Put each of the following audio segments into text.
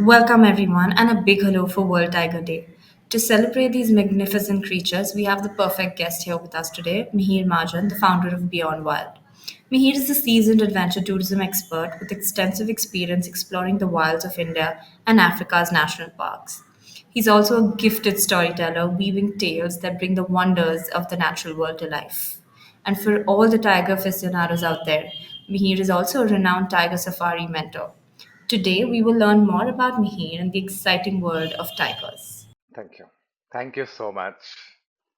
Welcome everyone, and a big hello for World Tiger Day. To celebrate these magnificent creatures, we have the perfect guest here with us today, Mihir Mahajan, the founder of Beyond Wild. Mihir is a seasoned adventure tourism expert with extensive experience exploring the wilds of India and Africa's national parks. He's also a gifted storyteller, weaving tales that bring the wonders of the natural world to life. And for all the tiger aficionados out there, Mihir is also a renowned tiger safari mentor. Today, we will learn more about Mihir and the exciting world of tigers. Thank you. Thank you so much.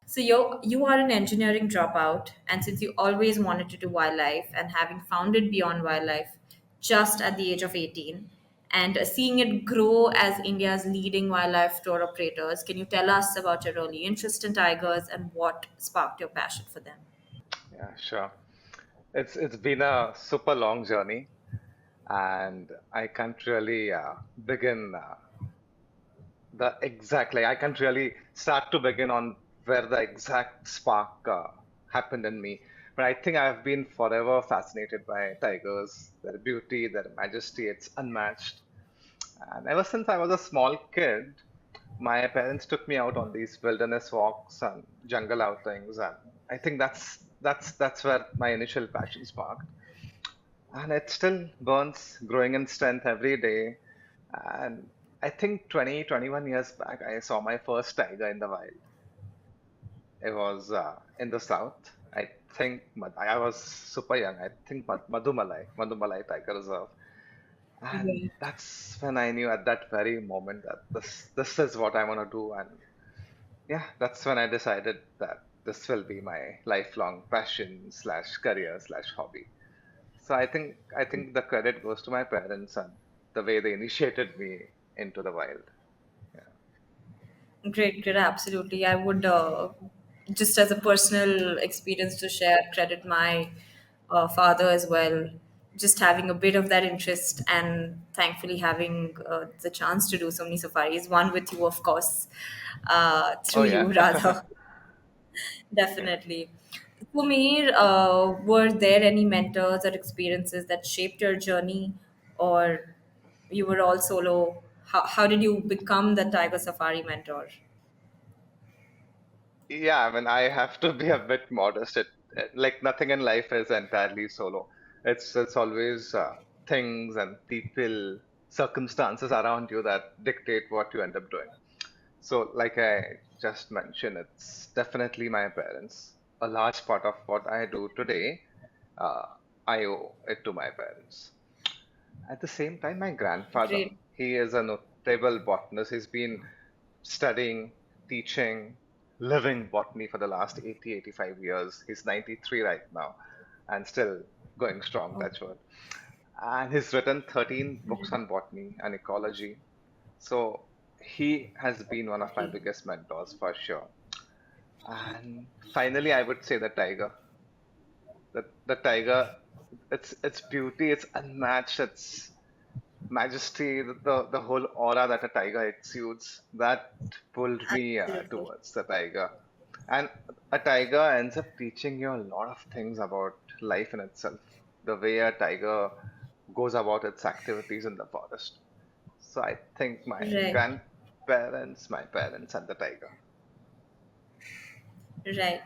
So, you are an engineering dropout, and since you always wanted to do wildlife and having founded Beyond Wildlife just at the age of 18, and seeing it grow as India's leading wildlife tour operators, can you tell us about your early interest in tigers and what sparked your passion for them? Yeah, sure. It's been a super long journey, and I can't really begin the exactly. I can't really start to begin on where the exact spark happened in me. But I think I've been forever fascinated by tigers, their beauty, their majesty. It's unmatched. And ever since I was a small kid, my parents took me out on these wilderness walks and jungle outings, and I think that's where my initial passion sparked. And it still burns, growing in strength every day. And I think 21 years back, I saw my first tiger in the wild. It was in the south. I think I was super young. I think Madhumalai Tiger Reserve. And Yeah. that's when I knew at that very moment that this is what I want to do. And yeah, that's when I decided that this will be my lifelong passion slash career slash hobby. So I think the credit goes to my parents and the way they initiated me into the wild. Yeah. Great, great, absolutely. I would just as a personal experience to share, credit my father as well. Just having a bit of that interest and thankfully having the chance to do so many safaris, one with you, of course, Oh through yeah. you rather, Yeah. definitely. For me, were there any mentors or experiences that shaped your journey, or you were all solo? How did you become the Tiger Safari mentor? Yeah, I mean, I have to be a bit modest. Like nothing in life is entirely solo. It's always things and people, circumstances around you that dictate what you end up doing. So, like I just mentioned, it's definitely my parents. A large part of what I do today, uh, I owe it to my parents. At the same time, my grandfather, Great. he is a notable botanist. He's been studying, teaching, living botany for the last 80, 85 years. He's 93 right now and still going strong, Oh, that's what. And he's written 13 books on botany and ecology. So he has been one of my great. biggest mentors for sure. And finally, I would say the tiger. The tiger, its beauty, it's unmatched. Its majesty, the whole aura that a tiger exudes, that pulled me Absolutely. towards the tiger. And a tiger ends up teaching you a lot of things about life in itself, the way a tiger goes about its activities in the forest. So I think my Right, grandparents, my parents, and the tiger. right.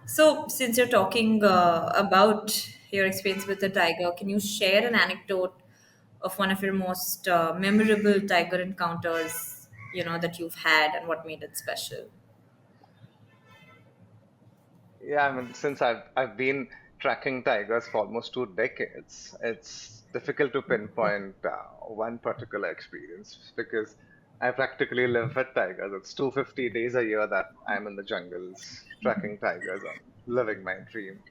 So, since you're talking about your experience with the tiger, can you share an anecdote of one of your most memorable tiger encounters, that you've had and what made it special? Yeah, I mean, since I've been tracking tigers for almost 2 decades, it's difficult to pinpoint one particular experience because I practically live with tigers. It's 250 days a year that I'm in the jungles tracking tigers and living my dream.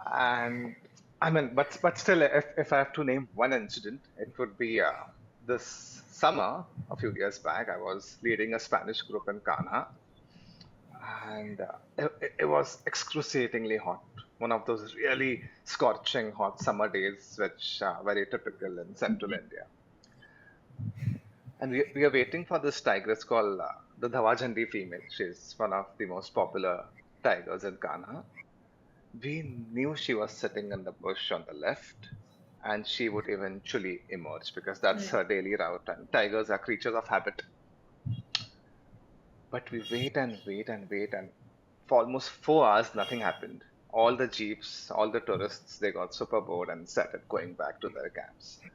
And I mean, but still, if I have to name one incident, it would be this summer, a few years back. I was leading a Spanish group in Ghana, and it was excruciatingly hot. One of those really scorching hot summer days, which are very typical in central India. And we are waiting for this tigress called the Dhawajandi female. She's one of the most popular tigers in Ghana. We knew she was sitting in the bush on the left, and she would eventually emerge because that's Right. her daily route. And tigers are creatures of habit. But we wait and wait and wait, and for almost 4 hours, nothing happened. All the jeeps, all the tourists, they got super bored and started going back to their camps.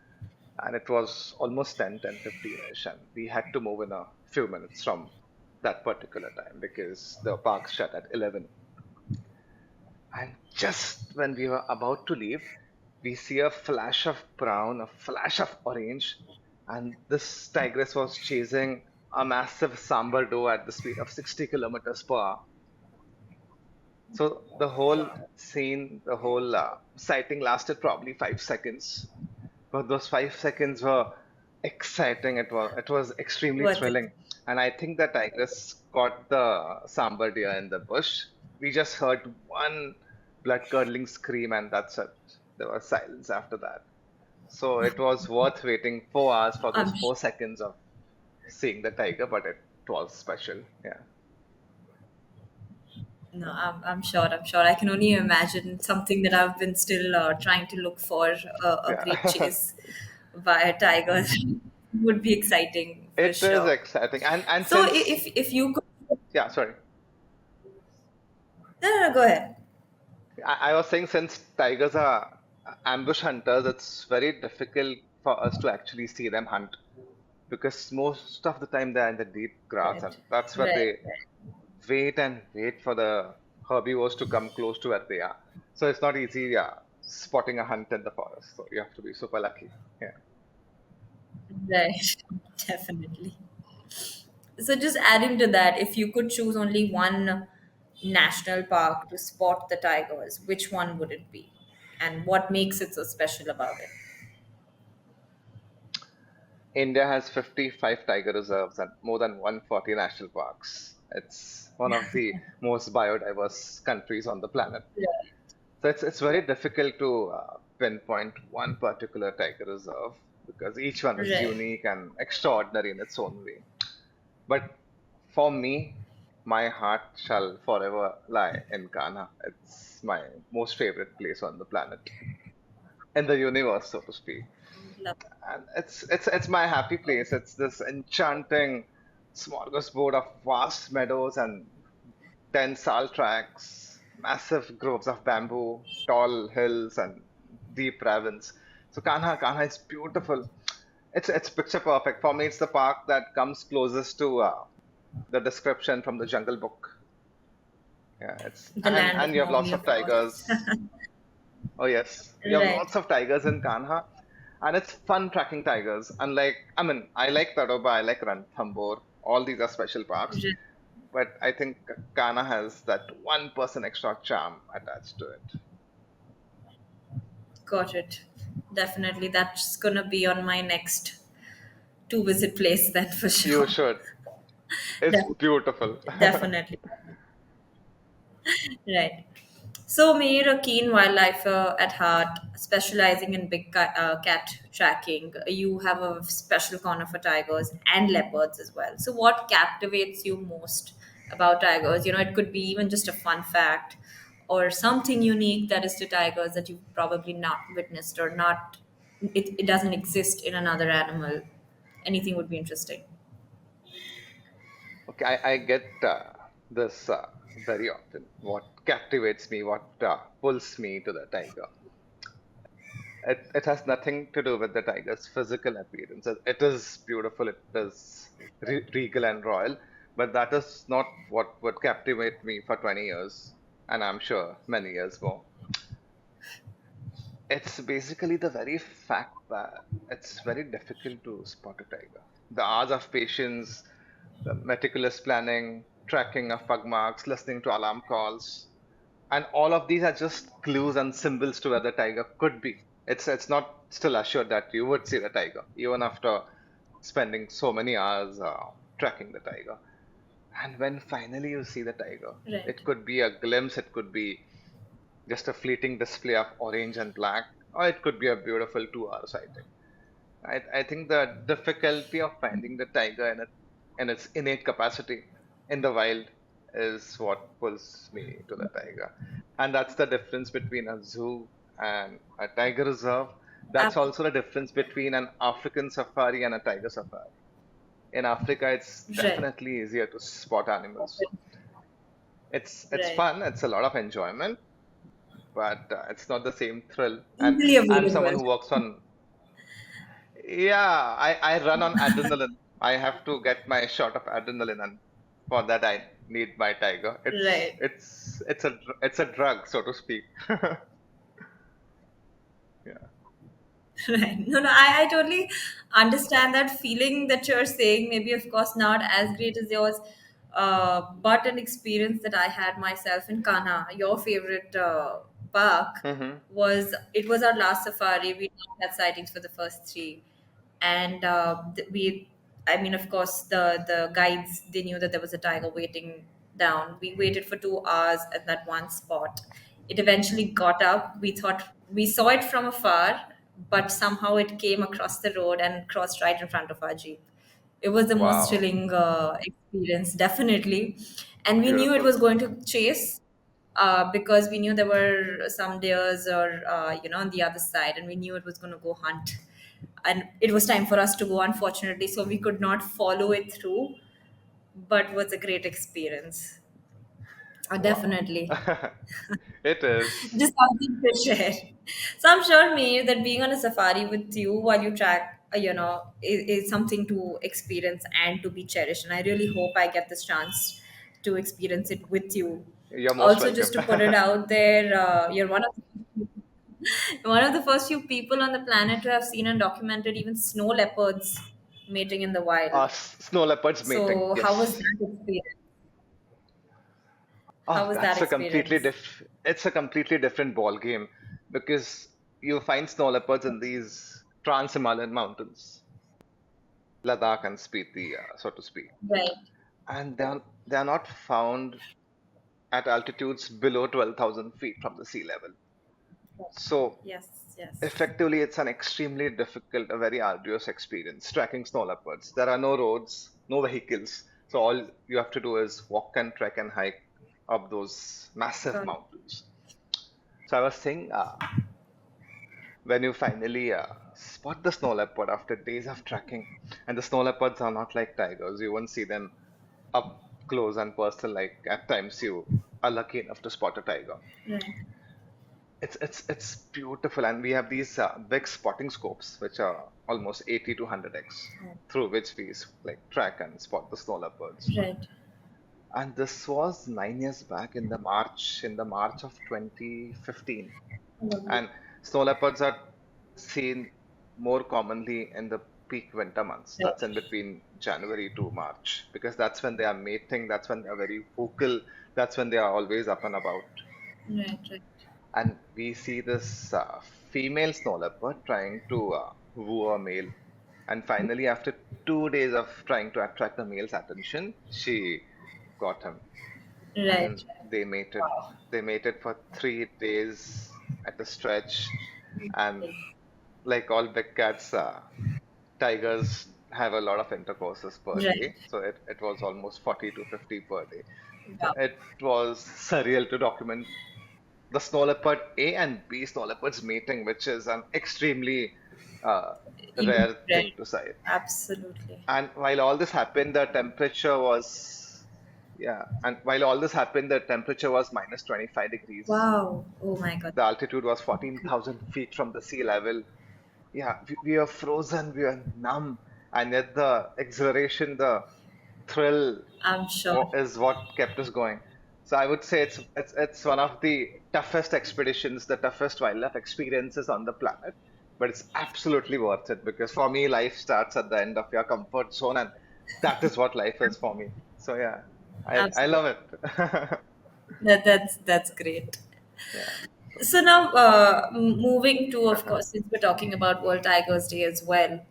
And it was almost 10:15ish, and we had to move in a few minutes from that particular time because the park shut at 11. And just when we were about to leave, we see a flash of brown, a flash of orange, and this tigress was chasing a massive sambar doe at the speed of 60 kilometers per hour. So the whole scene, the whole sighting lasted probably 5 seconds. But those 5 seconds were exciting. It was extremely Worth it. thrilling. And I think the tigress caught the sambar deer in the bush. We just heard one blood-curdling scream, and that's it. There was silence after that. So it was worth waiting 4 hours for those I'm 4 seconds of seeing the tiger, but it was special. Yeah, No, I'm sure. I'm sure. I can only imagine something that I've been still trying to look for a great yeah. chase by a tiger would be exciting for It is sure. exciting. And So since, if you could, yeah, sorry. no, no, no, go ahead. I was saying since tigers are ambush hunters, it's very difficult for us to actually see them hunt because most of the time they're in the deep grass, and Right, that's where right, they wait and wait for the herbivores to come close to where they are. So it's not easy, spotting a hunt in the forest. So you have to be super lucky. Yeah. right. Definitely. So just adding to that, if you could choose only one national park to spot the tigers, which one would it be? And what makes it so special about it? India has 55 tiger reserves and more than 140 national parks. It's one of the most biodiverse countries on the planet. Right. So it's very difficult to pinpoint one particular tiger reserve because each one is Right. unique and extraordinary in its own way. But for me, my heart shall forever lie in Kanha. It's my most favorite place on the planet, in the universe, so to speak. Love. And it's my happy place. It's this enchanting smorgasbord of vast meadows and dense salt tracks, massive groves of bamboo, tall hills, and deep ravines. So Kanha is beautiful. It's picture perfect for me. It's the park that comes closest to the description from the Jungle Book. Yeah, it's The and land and of you have Mowgli, lots of of course. tigers. Oh yes, you have Right. lots of tigers in Kanha, and it's fun tracking tigers. Unlike, I mean, I like Tadoba, I like Ranthambore. All these are special parks, Right. but I think Kanha has that 1% extra charm attached to it. Got it. Definitely. That's gonna be on my next to visit place then for You sure. should. It's Def- beautiful. Definitely. Right. So, Meir, a keen wildlifer at heart, specializing in big cat tracking, you have a special corner for tigers and leopards as well. So, what captivates you most about tigers? It could be even just a fun fact or something unique that is to tigers that you've probably not witnessed or not, it doesn't exist in another animal. Anything would be interesting. Okay, I get this very often. What captivates me, what pulls me to the tiger. It has nothing to do with the tiger's physical appearance. It is beautiful, it is regal and royal, but that is not what would captivate me for 20 years, and I'm sure many years more. It's basically the very fact that it's very difficult to spot a tiger. The hours of patience, the meticulous planning, tracking of pug marks, listening to alarm calls, and all of these are just clues and symbols to where the tiger could be. It's not still assured that you would see the tiger, even after spending so many hours tracking the tiger. And when finally you see the tiger, Right. it could be a glimpse, it could be just a fleeting display of orange and black, or it could be a beautiful 2 hour sighting. I think the difficulty of finding the tiger in its innate capacity in the wild is what pulls me to the tiger. And that's the difference between a zoo and a tiger reserve. That's Ab- also the difference between an African safari and a tiger safari. In Africa, it's right. definitely easier to spot animals. It's Right. fun, it's a lot of enjoyment, but it's not the same thrill. And Easily I'm someone available. who works on, yeah, I run on adrenaline. I have to get my shot of adrenaline, and for that I need my tiger. Right. It's a drug, so to speak. Yeah. Right. No, no, I totally understand that feeling that you're saying. Maybe, of course, not as great as yours, but an experience that I had myself in Kana, your favorite park, Hmm. was it was our last safari. We had sightings for the first three, and I mean, of course, the guides, they knew that there was a tiger waiting down. We waited for 2 hours at that one spot. It eventually got up. We thought we saw it from afar, but somehow it came across the road and crossed right in front of our jeep. It was the most Wow, thrilling experience, definitely. And we knew it beautiful. was going to chase, because we knew there were some deers or on the other side, and we knew it was going to go hunt. And it was time for us to go, unfortunately, so we could not follow it through, but was a great experience. Wow. Definitely. It is. Just something to share. So I'm sure, Mir, that being on a safari with you while you track, is something to experience and to be cherished. And I really hope I get this chance to experience it with you. You're most Also, welcome. just to put it out there, you're one of the first few people on the planet to have seen and documented even snow leopards mating in the wild. Snow leopards mating. So, how was Yes. that experience? How Oh, was that that's a completely experience? it's a completely different ball game because you find snow leopards in these trans-Himalayan mountains, Ladakh and Spiti, so to speak, Right. and they're not found at altitudes below 12,000 feet from the sea level. So Yes, yes. effectively, it's an extremely difficult, a very arduous experience tracking snow leopards. There are no roads, no vehicles, so all you have to do is walk and trek and hike up those massive Got it. mountains. So I was saying, when you finally spot the snow leopard after days of tracking, and the snow leopards are not like tigers, you won't see them up close and personal like at times you are lucky enough to spot a tiger. Right. It's beautiful, and we have these big spotting scopes, which are almost 80 to 100x, through which we like track and spot the snow leopards. Right. And this was 9 years back in the March of 2015. Lovely. And snow leopards are seen more commonly in the peak winter months. That's in Right. between January to March, because that's when they are mating, that's when they are very vocal, that's when they are always up and about. Right. Right. And we see this female snow leopard trying to woo a male. And finally, after 2 days of trying to attract the male's attention, she got him. Right. And they mated. Wow. They mated for 3 days at a stretch. And like all big cats, tigers have a lot of intercourses per Right. day. So it was almost 40 to 50 per day. So Wow. it was surreal to document the snow leopard A and B snow leopards mating, which is an extremely uh, Even rare thing right. to sight. Absolutely. And while all this happened, the temperature was, yeah, and while all this happened, the temperature was minus 25 degrees. Wow. Oh my God. The altitude was 14,000 feet from the sea level. Yeah, we are frozen, we are numb, and yet the exhilaration, the thrill I'm sure. is what kept us going. So I would say it's one of the toughest expeditions, the toughest wildlife experiences on the planet. But it's absolutely worth it because for me, life starts at the end of your comfort zone, and that is what life is for me. So yeah, I Absolutely. love it. That's great. Yeah. So now, moving to, of Uh-huh. course, since we're talking about World Tigers Day as well,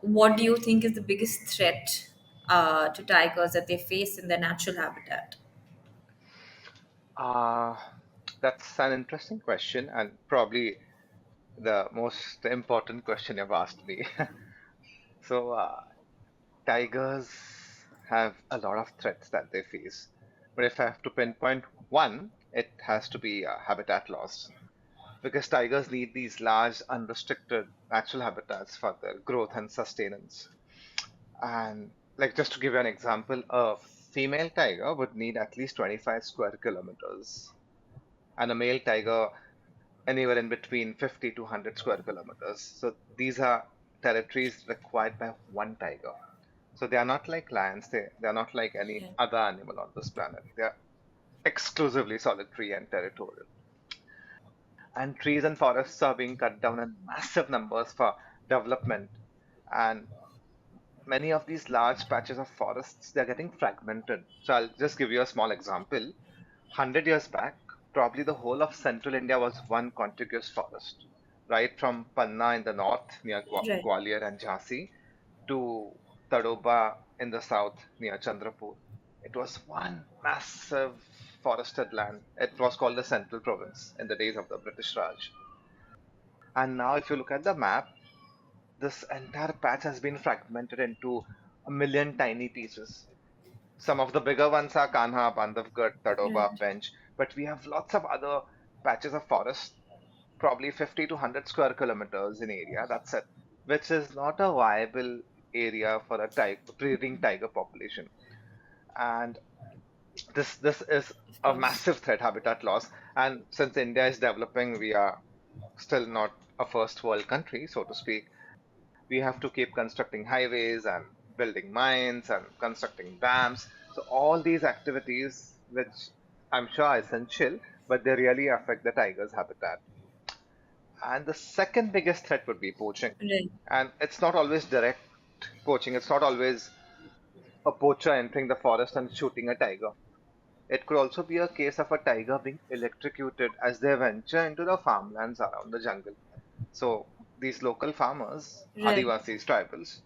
what do you think is the biggest threat to tigers that they face in their natural habitat? Uh, that's an interesting question, and probably the most important question you've asked me. So, tigers have a lot of threats that they face. But if I have to pinpoint one, it has to be habitat loss. because tigers need these large, unrestricted natural habitats for their growth and sustenance. And like just to give you an example, a female tiger would need at least 25 square kilometers, and a male tiger anywhere in between 50 to 100 square kilometers. So these are territories required by one tiger. So they are not like lions, they are not like any Right. other animal on this planet. They are exclusively solitary and territorial. And trees and forests are being cut down in massive numbers for development. And many of these large patches of forests, they're getting fragmented. So I'll just give you a small example. 100 years back, probably the whole of central India was one contiguous forest, right from Panna in the north near Right. Gwalior and Jhansi to Tadoba in the south near Chandrapur. It was one massive forested land. It was called the Central Province in the days of the British Raj. And now, if you look at the map, this entire patch has been fragmented into a million tiny pieces. Some of the bigger ones are Kanha, Bandhavgarh, Tadoba, Right. Pench, but we have lots of other patches of forest, probably 50 to 100 square kilometers in area. That's it, which is not a viable area for a breeding tiger population. And this is Of a course. massive threat, habitat loss. And since India is developing, we are still not a first world country, so to speak. We have to keep constructing highways and building mines and constructing dams. So all these activities, which I'm sure are essential, but they really affect the tiger's habitat. And the second biggest threat would be poaching. Right. And it's not always direct poaching. It's not always a poacher entering the forest and shooting a tiger. It could also be a case of a tiger being electrocuted as they venture into the farmlands around the jungle. So these local farmers, Right. Adivasis, tribals,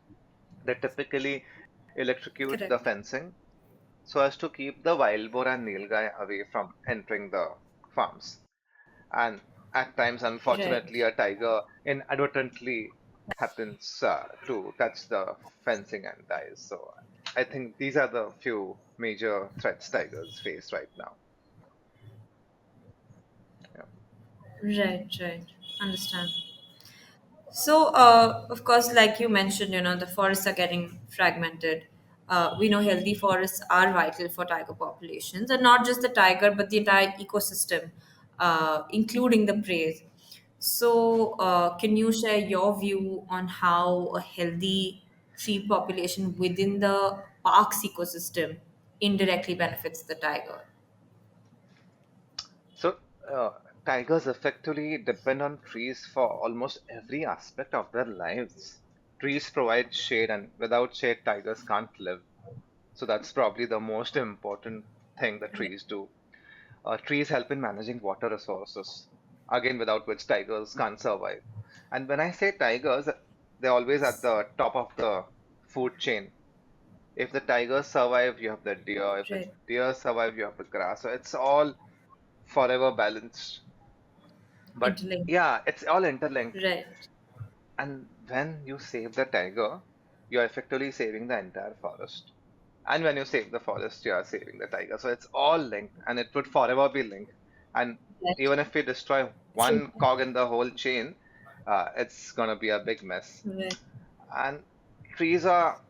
they typically electrocute the Correct. fencing so as to keep the wild boar and nilgai away from entering the farms. And at times, Right. unfortunately, a tiger inadvertently happens to touch the fencing and dies. So I think these are the few major threats tigers face right now. Yeah. Right. Right. Understand. So, of course, like you mentioned, the forests are getting fragmented. We know healthy forests are vital for tiger populations, and not just the tiger, but the entire ecosystem, including the prey. So, can you share your view on how a healthy tree population within the park's ecosystem indirectly benefits the tiger? So tigers effectively depend on trees for almost every aspect of their lives. Trees provide shade, and without shade, tigers can't live. So that's probably the most important thing that Right. trees do. Trees help in managing water resources, again, without which tigers can't survive. And when I say tigers, they're always at the top of the food chain. If the tigers survive, you have the deer. If the Right. deer survive, you have the grass. So it's all forever balanced. But Interlink. yeah, it's all interlinked. Right. And when you save the tiger, you're effectively saving the entire forest. And when you save the forest, you are saving the tiger. So it's all linked and it would forever be linked. And Right. even if we destroy True. one cog in the whole chain, it's gonna be a big mess. Right. And trees are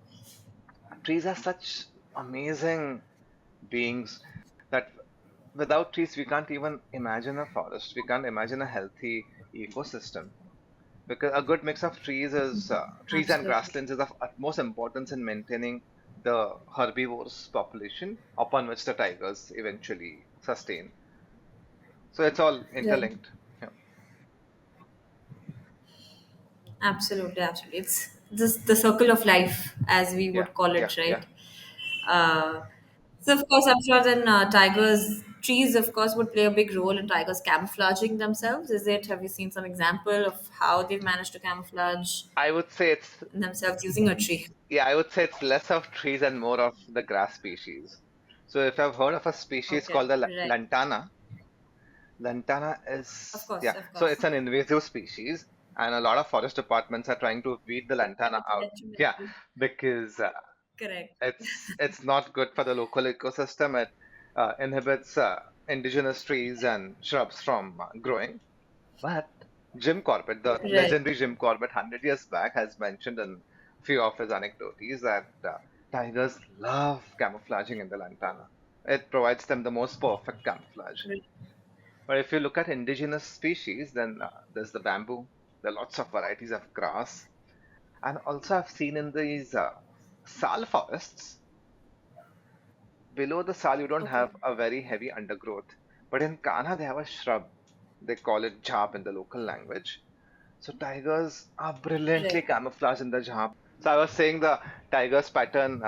trees are such amazing beings that without trees we can't even imagine a forest. We can't imagine a healthy ecosystem. Because a good mix of trees and Absolutely. grasslands is of utmost importance in maintaining the herbivores population upon which the tigers eventually sustain. So it's all Right. interlinked. Yeah, Absolutely, absolutely. It's this the circle of life, as we yeah, would call yeah, it, yeah. right? Uh, so, of course, I'm sure then trees, of course, would play a big role in tigers camouflaging themselves. Is it? Have you seen some example of how they've managed to camouflage I would say it's themselves using a tree? yeah, I would say it's less of trees and more of the grass species. So if I've heard of a species Okay, called the right. lantana Of is course, yeah. of So course. it's an invasive species, and a lot of forest departments are trying to weed the lantana It's out. Yeah, detrimental. because Correct. it's not good for the local ecosystem. It inhibits indigenous trees and shrubs from growing. But Jim Corbett, the Right. legendary Jim Corbett, 100 years back, has mentioned in few of his anecdotes that tigers love camouflaging in the lantana. It provides them the most perfect camouflage. Right. But if you look at indigenous species, then there's the bamboo. There are lots of varieties of grass, and also I've seen in these sal forests. Below the sal, you don't Okay. have a very heavy undergrowth. But in Kanha, they have a shrub. They call it jab in the local language. So tigers are brilliantly Right. camouflaged in the jab. So I was saying the tiger's pattern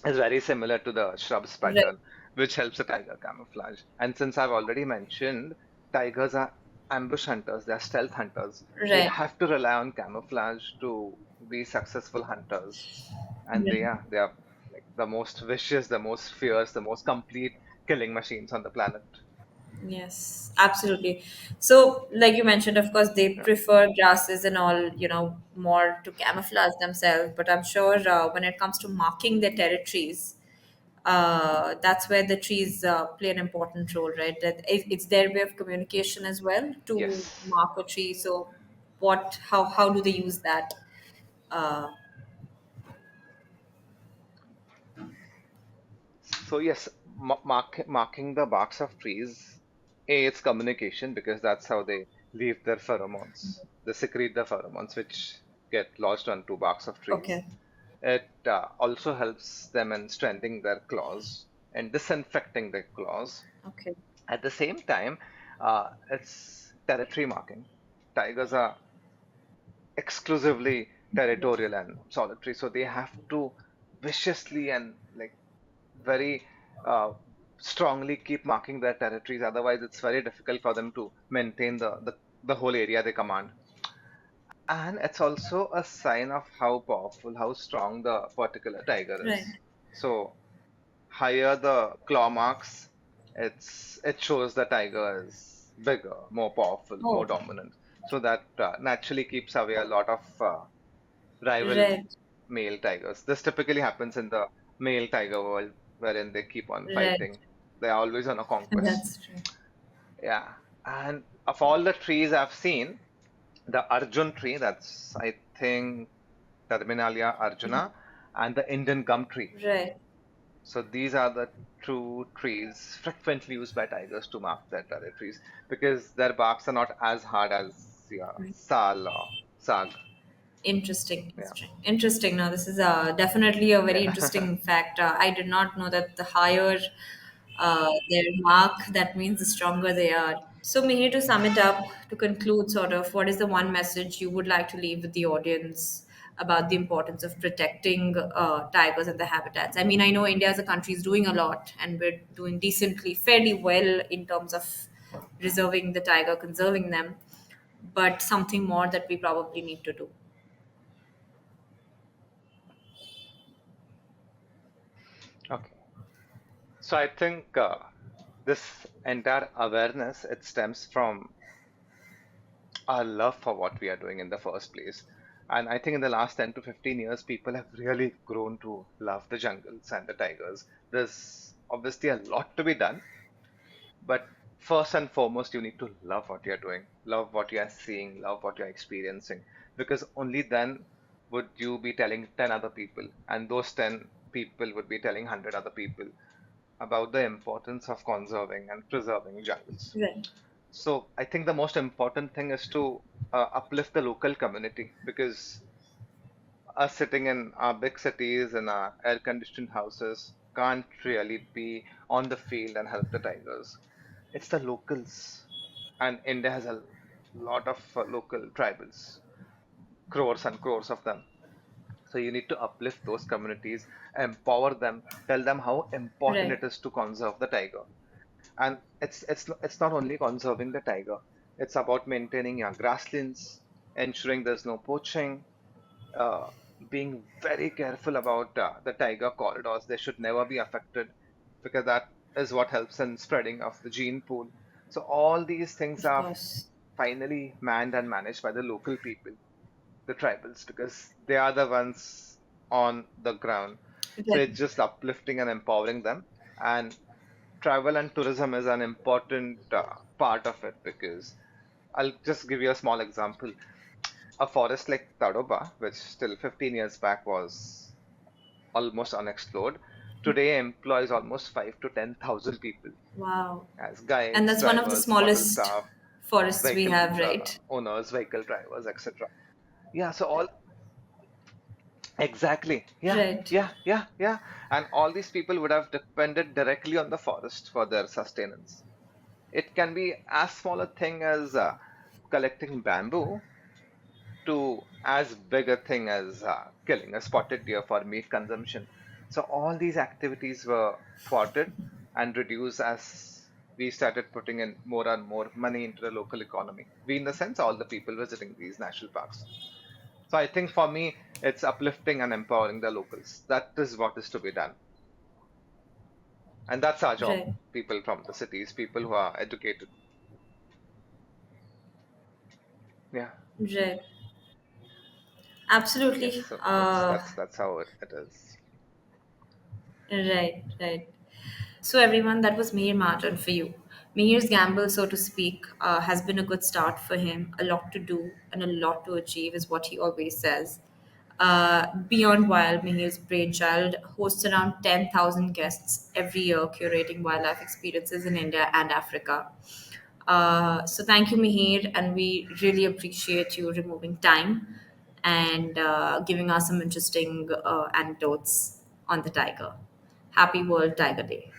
is very similar to the shrub's Right. pattern, which helps the tiger camouflage. And since I've already mentioned, tigers are ambush hunters, they're stealth hunters. They Right. have to rely on camouflage to be successful hunters. And they Right. are they are like the most vicious, the most fierce, the most complete killing machines on the planet. Yes, absolutely. So, like you mentioned, of course, they Yeah. prefer grasses and all, more to camouflage themselves. But I'm sure when it comes to marking their territories, that's where the trees play an important role, right? That it's their way of communication as well to Yes. mark a tree. So, how do they use that? Uh, So yes, marking the barks of trees, it's communication because that's how they leave their pheromones. They secrete the pheromones which get lodged onto barks of trees. okay, It also helps them in strengthening their claws and disinfecting their claws. okay, At the same time, it's territory marking. Tigers are exclusively yes, territorial and solitary, so they have to viciously and like very uh, strongly keep marking their territories. Otherwise, it's very difficult for them to maintain the whole area they command. And it's also a sign of how powerful, how strong the particular tiger is. right. So, higher the claw marks, it shows the tiger is bigger, more powerful, more Oh, dominant. So that naturally keeps away a lot of rival right, male tigers. This typically happens in the male tiger world, wherein they keep on right. fighting. They are always on a conquest. That's true. Yeah. And of all the trees I've seen, the Arjun tree, that's I think Terminalia arjuna, and the Indian gum tree. Right. So these are the two trees frequently used by tigers to mark their territories because their barks are not as hard as sal or sag. Interesting. Yeah. Interesting. Now, this is definitely a very Yeah. interesting fact. I did not know that the higher their mark, that means the stronger they are. So, Mihir, to sum it up, to conclude, sort of, what is the one message you would like to leave with the audience about the importance of protecting tigers and the habitats? I mean, I know India as a country is doing a lot, and we're doing decently, fairly well in terms of reserving the tiger, conserving them, but something more that we probably need to do. Okay. So I think this entire awareness it stems from our love for what we are doing in the first place. And I think in the last 10 to 15 years, people have really grown to love the jungles and the tigers. There's obviously a lot to be done, but first and foremost, you need to love what you're doing, love what you are seeing, love what you're experiencing, because only then would you be telling 10 other people, and those 10 people would be telling 100 other people about the importance of conserving and preserving jungles. Right. So I think the most important thing is to uplift the local community because us sitting in our big cities in our air-conditioned houses can't really be on the field and help the tigers. It's the locals, and India has a lot of local tribals, crores and crores of them. So you need to uplift those communities, empower them, tell them how important Right. it is to conserve the tiger. And it's not only conserving the tiger; it's about maintaining your grasslands, ensuring there's no poaching, uh, being very careful about the tiger corridors. They should never be affected because that is what helps in spreading of the gene pool. So all these things Of are course. finally manned and managed by the local people, the tribals, because they are the ones on the ground. So Right. it's just uplifting and empowering them. And travel and tourism is an important part of it because I'll just give you a small example. A forest like Tadoba, which still 15 years back was almost unexplored, today employs almost 5 to 10,000 people Wow. as And guides, that's one of the drivers, hotel smallest staff, forests we vehicle have, right? owners, vehicle drivers, etc. Yeah, so all exactly. Yeah, Right. yeah. And all these people would have depended directly on the forest for their sustenance. It can be as small a thing as collecting bamboo to as big a thing as killing a spotted deer for meat consumption. So all these activities were thwarted and reduced as we started putting in more and more money into the local economy. We, in the sense, all the people visiting these national parks. So I think for me, it's uplifting and empowering the locals. That is what is to be done. And that's our job. Right. People from the cities, people who are educated. Yeah. Right. Yes. Absolutely. So that's how it is. Right, right. So, everyone, that was Mihir Martin for you. Mihir's gamble, so to speak, has been a good start for him. A lot to do and a lot to achieve is what he always says. Beyond Wild, Mihir's brainchild, hosts around 10,000 guests every year curating wildlife experiences in India and Africa. So, thank you, Mihir, and we really appreciate you removing time and giving us some interesting anecdotes on the tiger. Happy World Tiger Day.